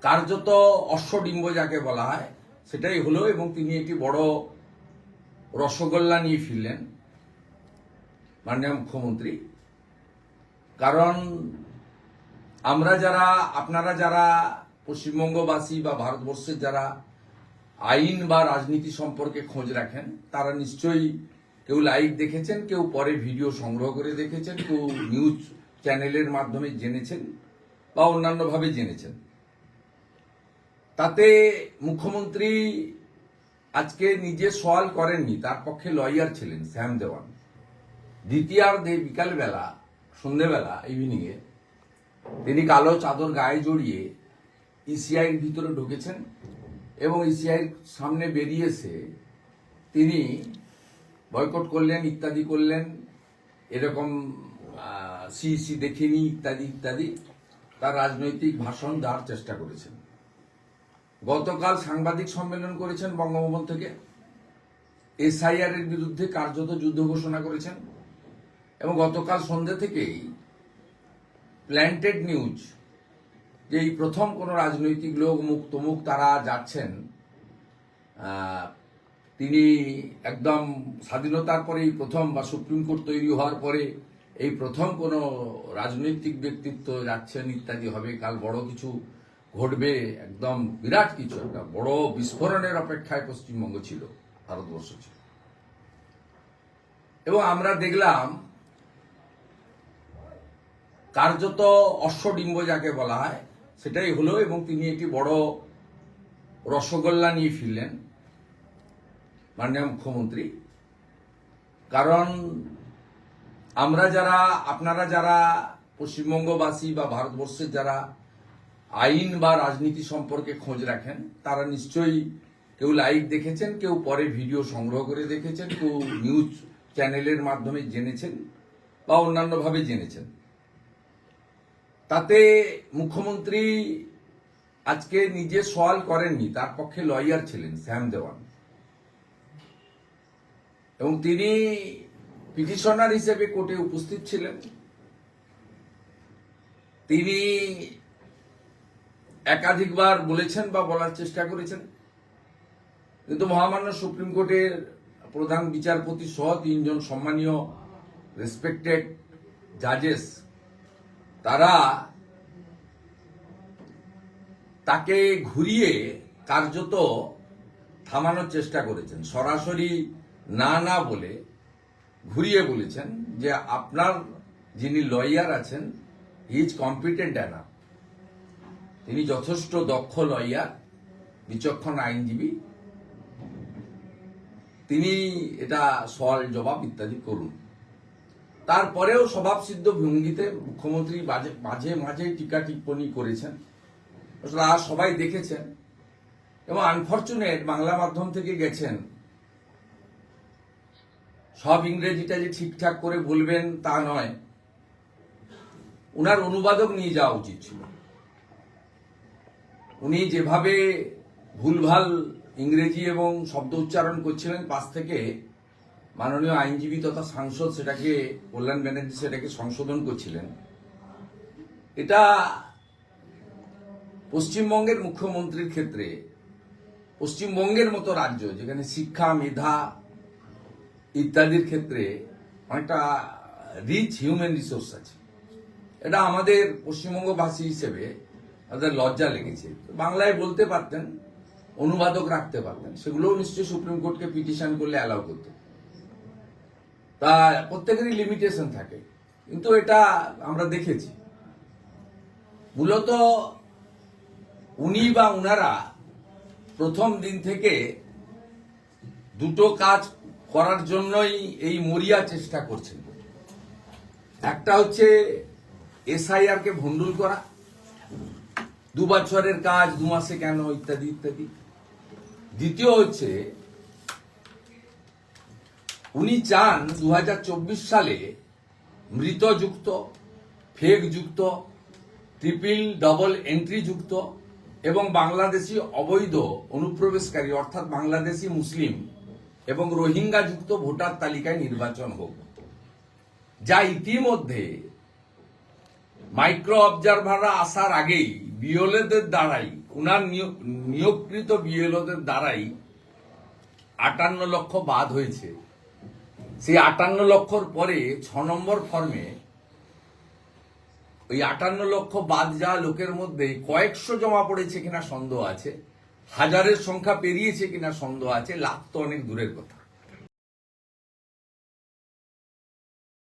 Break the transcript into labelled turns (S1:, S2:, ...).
S1: কার্যত অশ্বডিম্ব যাকে বলা হয় সেটাই হলো, এবং তিনি একটি বড় রসগোল্লা নিয়ে ফিরলেন মাননীয় মুখ্যমন্ত্রী। কারণ আমরা যারা, আপনারা যারা পশ্চিমবঙ্গবাসী বা ভারতবর্ষের যারা আইন বা রাজনীতি সম্পর্কে খোঁজ রাখেন, তারা নিশ্চয়ই কেউ লাইভ দেখেছেন, কেউ পরে ভিডিও সংগ্রহ করে দেখেছেন, কেউ নিউজ চ্যানেলের মাধ্যমে জেনেছেন বা অন্যান্যভাবে জেনেছেন। তাতে মুখ্যমন্ত্রী আজকে নিজে সওয়াল করেননি, তার পক্ষে লয়ার ছিলেন শ্যাম দেওয়ান। দ্বিতীয়ার্ধে বিকালবেলা, সন্ধ্যেবেলা, ইভিনিংয়ে তিনি কালো চাদর গায়ে জড়িয়ে ইসিআইয়ের ভিতরে ঢুকেছেন এবং ইসিআইয়ের সামনে বেরিয়ে এসে তিনি বয়কট করলেন, ইত্যাদি করলেন, এরকম সিইসি দেখিনি, ইত্যাদি ইত্যাদি তার রাজনৈতিক ভাষণ দেওয়ার চেষ্টা করেছেন। গতকাল সাংবাদিক সম্মেলন করেছেন বঙ্গভবন থেকে, এসআইআর এর বিরুদ্ধে কার্যত যুদ্ধ ঘোষণা করেছেন, এবং গতকাল সন্ধ্যে থেকেই প্ল্যান্টেড নিউজ যে এই প্রথম কোন রাজনৈতিক লোক মুখ তারা যাচ্ছেন, তিনি একদম স্বাধীনতার পরে এই প্রথম, বা সুপ্রিম কোর্ট তৈরি হওয়ার পরে এই প্রথম কোন রাজনৈতিক ব্যক্তিত্ব যাচ্ছেন, ইত্যাদি হবে, কাল বড় কিছু ঘটবে, একদম বিরাট কিছু, একটা বড় বিস্ফোরণের অপেক্ষায় পশ্চিমবঙ্গ ছিল, ভারতবর্ষ ছিল। এবং আমরা দেখলাম কার্যত অশ্বডিম্ব যাকে বলা হয় সেটাই হলো, এবং তিনি একটি বড় রসগোল্লা নিয়ে ফিরলেন মাননীয় মুখ্যমন্ত্রী। কারণ আমরা যারা, আপনারা যারা পশ্চিমবঙ্গবাসী বা ভারতবর্ষের যারা আইন বা রাজনীতি সম্পর্কে খোঁজ রাখেন, তারা নিশ্চয়ই কেউ লাইভ দেখেছেন, কেউ পরে ভিডিও সংগ্রহ করে দেখেছেন, কেউ নিউজ চ্যানেলের মাধ্যমে জেনেছেন বা অন্যান্যভাবে জেনেছেন। তাতে মুখ্যমন্ত্রী আজকে নিজে সওয়াল করেননি, তার পক্ষে লয়ার ছিলেন শ্যাম দেওয়ান, এবং তিনি পিটিশনার হিসেবে কোর্টে উপস্থিত ছিলেন। তিনি একাধিকবার বলেছেন বা বলার চেষ্টা করেছেন, কিন্তু মহামান্য সুপ্রিম কোর্টের প্রধান বিচারপতি সহ 3 জন সম্মানীয় রেসপেক্টেড জাজেস, তারা তাকে ঘুরিয়ে কার্যত থামানোর চেষ্টা করেছেন। সরাসরি না বলে ঘুরিয়ে বলেছেন যে আপনার যিনি লয়ার আছেন, হি ইজ কম্পিটেন্ট এনাফ, তিনি যথেষ্ট দক্ষ লয়ার, বিচক্ষণ আইনজীবী, তিনি এটা সওয়াল জবাব ইত্যাদি করুন। তারপরেও স্বভাবসিদ্ধ ভঙ্গিতে মুখ্যমন্ত্রী মাঝে মাঝে টিকা টিপ্পণী করেছেন, সবাই দেখেছেন, এবং আনফরচুনেট বাংলা মাধ্যম থেকে গেছেন, সব ইংরেজিটা যে ঠিকঠাক করে বলবেন তা নয়, উনার অনুবাদক নিয়ে যাওয়া উচিত ছিল। উনি যেভাবে ভুলভাল ইংরেজি এবং শব্দ উচ্চারণ করছিলেন, পাশ থেকে মাননীয় আইনজীবী তথা সাংসদ সেটাকে, কল্যাণ ব্যানার্জি সেটাকে সংশোধন করছিলেন। এটা পশ্চিমবঙ্গের মুখ্যমন্ত্রীর ক্ষেত্রে, পশ্চিমবঙ্গের মতো রাজ্য যেখানে শিক্ষা, মেধা ইত্যাদির ক্ষেত্রে অনেকটা রিচ হিউম্যান রিসোর্স আছে, এটা আমাদের পশ্চিমবঙ্গবাসী হিসেবে আমাদের লজ্জা লেগেছে। বাংলায় বলতে পারতেন, অনুবাদক রাখতে পারতেন, সেগুলোও নিশ্চয়ই সুপ্রিম কোর্টকে পিটিশন করলে অ্যালাউ করতে। তা প্রত্যেকেরই লিমিটেশন থাকে, কিন্তু এটা আমরা দেখেছি। মূলত উনি বা উনারা প্রথম দিন থেকে দুটো কাজ করার জন্যই এই মরিয়া চেষ্টা করছেন। একটা হচ্ছে এসআইআর কে ভণ্ডুল করা, 2 বছরের কাজ 2 মাসে কেন, ইত্যাদি ইত্যাদি। দ্বিতীয় হচ্ছে উনি চান 2024 সালে মৃতযুক্ত, ফেক যুক্ত, ট্রিপল ডবল এন্ট্রি যুক্ত এবং বাংলাদেশি অবৈধ অনুপ্রবেশকারী অর্থাৎ বাংলাদেশি মুসলিম এবং রোহিঙ্গা যুক্ত ভোটার তালিকায় নির্বাচন হোক, যা ইতিমধ্যে মাইক্রো অবজারভাররা আসার আগেই বিএলওদের দ্বারাই, উনার নিয়োগকৃত বিএলওদের দ্বারাই 58 লক্ষ বাদ হয়েছে। সেই 58 লক্ষর পরে 6 নম্বর ফর্মে ওই 58 লক্ষ বাদ যাওয়া লোকের মধ্যে কয়েকশো জমা পড়েছে কিনা সন্দেহ আছে, হাজারের সংখ্যা পেরিয়েছে কিনা সন্দেহ আছে, লাখ তো অনেক দূরের কথা।